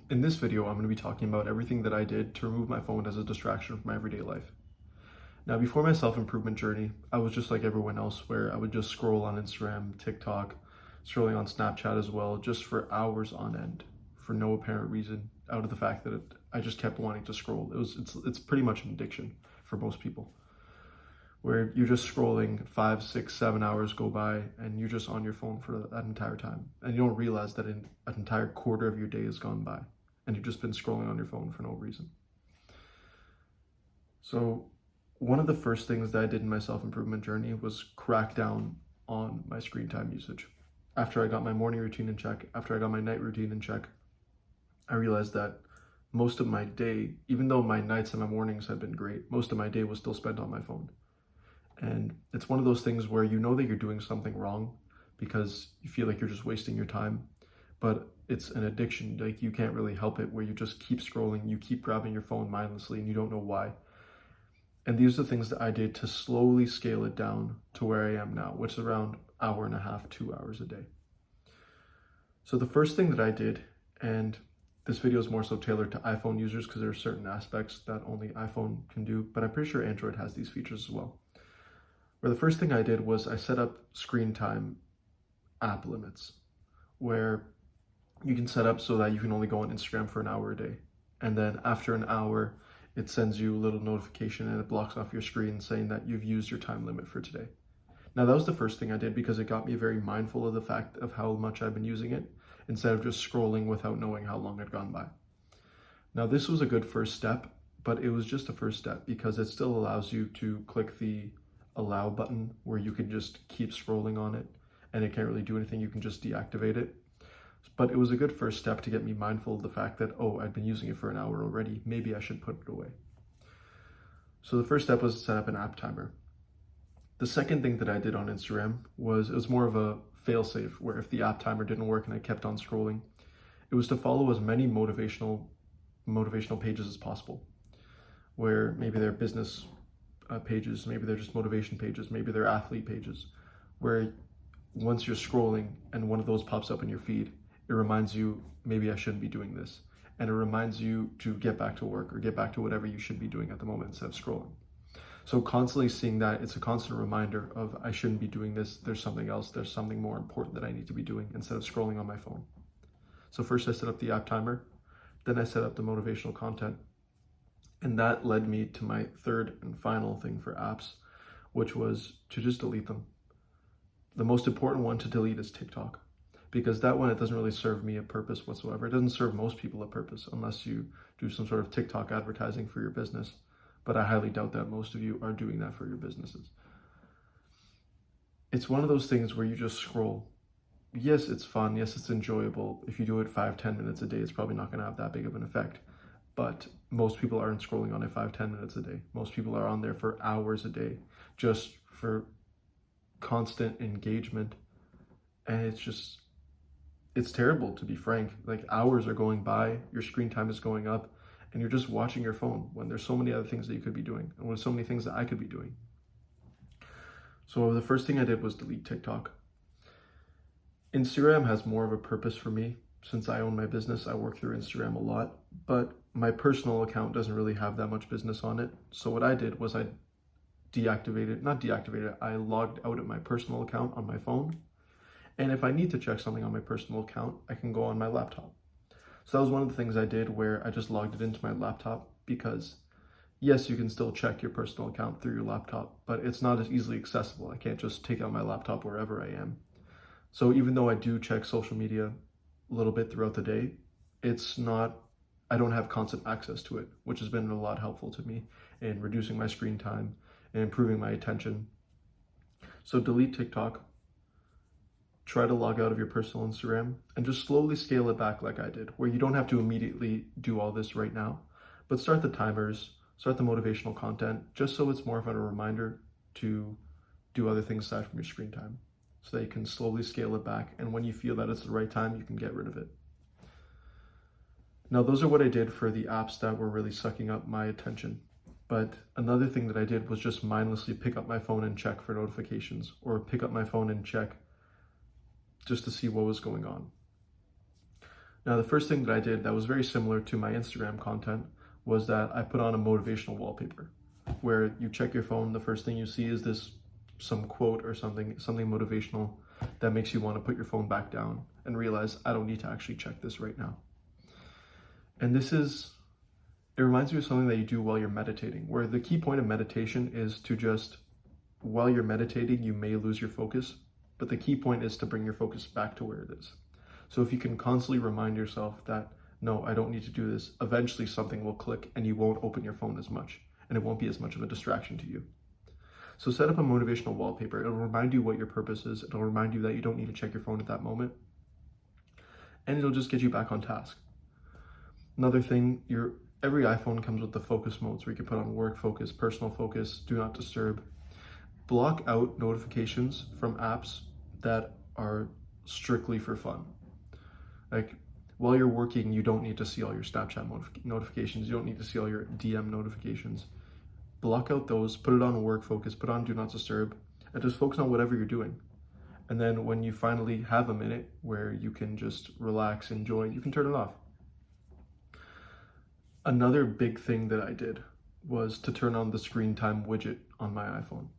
In this video, I'm going to be talking about everything that I did to remove my phone as a distraction from my everyday life. Now, before my self-improvement journey, I was just like everyone else, where I would just scroll on Instagram, TikTok, scrolling on Snapchat as well, just for hours on end, for no apparent reason, out of the fact that I just kept wanting to scroll. It's pretty much an addiction for most people, where you're just scrolling 5, 6, 7 hours go by, and you're just on your phone for that entire time, and you don't realize that an entire quarter of your day has gone by, and you've just been scrolling on your phone for no reason. So one of the first things that I did in my self-improvement journey was crack down on my screen time usage. After I got my morning routine in check, after I got my night routine in check, I realized that most of my day, even though my nights and my mornings had been great, most of my day was still spent on my phone. And it's one of those things where you know that you're doing something wrong because you feel like you're just wasting your time, but it's an addiction. Like, you can't really help it, where you just keep scrolling, you keep grabbing your phone mindlessly, and you don't know why. And these are the things that I did to slowly scale it down to where I am now, which is around 1.5 to 2 hours a day. So the first thing that I did, and this video is more so tailored to iPhone users because there are certain aspects that only iPhone can do, but I'm pretty sure Android has these features as well. Where the first thing I did was I set up screen time app limits, where you can set up so that you can only go on Instagram for an hour a day. And then after an hour, it sends you a little notification and it blocks off your screen saying that you've used your time limit for today. Now, that was the first thing I did because it got me very mindful of the fact of how much I've been using it, instead of just scrolling without knowing how long had gone by. Now, this was a good first step, but it was just a first step because it still allows you to click the allow button where you can just keep scrolling on it and it can't really do anything. You can just deactivate it. But it was a good first step to get me mindful of the fact that, oh, I'd been using it for an hour already. Maybe I should put it away. So the first step was to set up an app timer. The second thing that I did on Instagram was, it was more of a fail-safe, where if the app timer didn't work and I kept on scrolling, it was to follow as many motivational pages as possible, where maybe they're business pages, maybe they're just motivation pages, maybe they're athlete pages, where once you're scrolling and one of those pops up in your feed, it reminds you, maybe I shouldn't be doing this. And it reminds you to get back to work or get back to whatever you should be doing at the moment instead of scrolling. So constantly seeing that, it's a constant reminder of, I shouldn't be doing this. There's something else. There's something more important that I need to be doing instead of scrolling on my phone. So first I set up the app timer, then I set up the motivational content. And that led me to my third and final thing for apps, which was to just delete them. The most important one to delete is TikTok, because that one, it doesn't really serve me a purpose whatsoever. It doesn't serve most people a purpose unless you do some sort of TikTok advertising for your business. But I highly doubt that most of you are doing that for your businesses. It's one of those things where you just scroll. Yes, it's fun. Yes, it's enjoyable. If you do it 5-10 minutes a day, it's probably not going to have that big of an effect. But most people aren't scrolling on it 5-10 minutes a day. Most people are on there for hours a day, just for constant engagement. And it's terrible, to be frank. Like, hours are going by, your screen time is going up, and you're just watching your phone when there's so many other things that you could be doing, and there's so many things that I could be doing. So the first thing I did was delete TikTok. Instagram has more of a purpose for me. Since I own my business, I work through Instagram a lot, but my personal account doesn't really have that much business on it. So what I did was I I logged out of my personal account on my phone. And if I need to check something on my personal account, I can go on my laptop. So that was one of the things I did, where I just logged it into my laptop, because yes, you can still check your personal account through your laptop, but it's not as easily accessible. I can't just take out my laptop wherever I am. So even though I do check social media a little bit throughout the day, I don't have constant access to it, which has been a lot helpful to me in reducing my screen time and improving my attention. So delete TikTok, try to log out of your personal Instagram, and just slowly scale it back like I did, where you don't have to immediately do all this right now, but start the timers, start the motivational content, just so it's more of a reminder to do other things aside from your screen time, so that you can slowly scale it back, and when you feel that it's the right time, you can get rid of it. Now, those are what I did for the apps that were really sucking up my attention. But another thing that I did was just mindlessly pick up my phone and check for notifications, or pick up my phone and check just to see what was going on. Now, the first thing that I did that was very similar to my Instagram content was that I put on a motivational wallpaper where you check your phone, the first thing you see is some quote or something motivational that makes you want to put your phone back down and realize I don't need to actually check this right now. And it reminds me of something that you do while you're meditating, where the key point of meditation is to just, while you're meditating, you may lose your focus, but the key point is to bring your focus back to where it is. So if you can constantly remind yourself that, no, I don't need to do this, eventually something will click and you won't open your phone as much, and it won't be as much of a distraction to you. So set up a motivational wallpaper. It'll remind you what your purpose is. It'll remind you that you don't need to check your phone at that moment, and it'll just get you back on task. Another thing, every iPhone comes with the focus modes where you can put on work focus, personal focus, do not disturb. Block out notifications from apps that are strictly for fun. Like, while you're working, you don't need to see all your Snapchat notifications. You don't need to see all your DM notifications. Block out those, put it on work focus, put on do not disturb, and just focus on whatever you're doing. And then when you finally have a minute where you can just relax, enjoy, you can turn it off. Another big thing that I did was to turn on the screen time widget on my iPhone,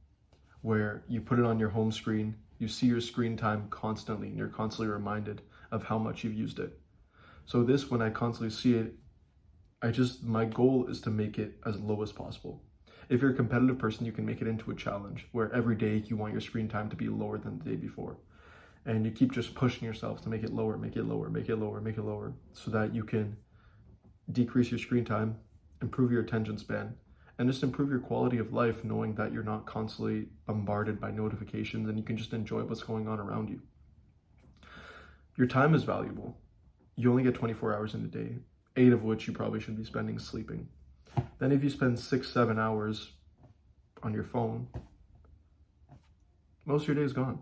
where you put it on your home screen, you see your screen time constantly, and you're constantly reminded of how much you've used it. So this, when I constantly see it, my goal is to make it as low as possible. If you're a competitive person, you can make it into a challenge where every day you want your screen time to be lower than the day before. And you keep just pushing yourself to make it lower, make it lower, make it lower, make it lower, so that you can decrease your screen time, improve your attention span, and just improve your quality of life, knowing that you're not constantly bombarded by notifications and you can just enjoy what's going on around you. Your time is valuable. You only get 24 hours in a day, 8 of which you probably should be spending sleeping. Then if you spend 6-7 hours on your phone, most of your day is gone.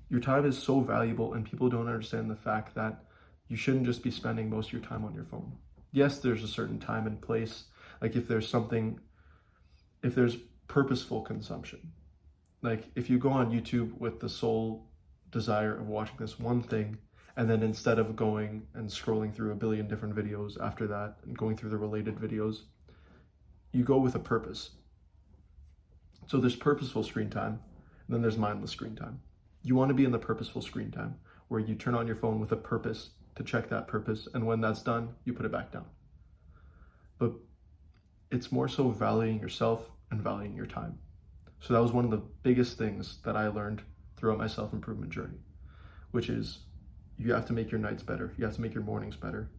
Your time is so valuable, and people don't understand the fact that you shouldn't just be spending most of your time on your phone. Yes, there's a certain time and place. Like if there's purposeful consumption. Like if you go on YouTube with the sole desire of watching this one thing, and then instead of going and scrolling through a billion different videos after that and going through the related videos, you go with a purpose. So there's purposeful screen time, and then there's mindless screen time. You want to be in the purposeful screen time, where you turn on your phone with a purpose to check that purpose, and when that's done, you put it back down. But it's more so valuing yourself and valuing your time. So that was one of the biggest things that I learned throughout my self-improvement journey, which is you have to make your nights better, you have to make your mornings better,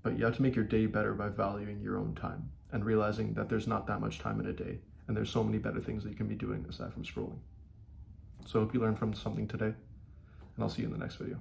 but you have to make your day better by valuing your own time and realizing that there's not that much time in a day, and there's so many better things that you can be doing aside from scrolling. So I hope you learned from something today, and I'll see you in the next video.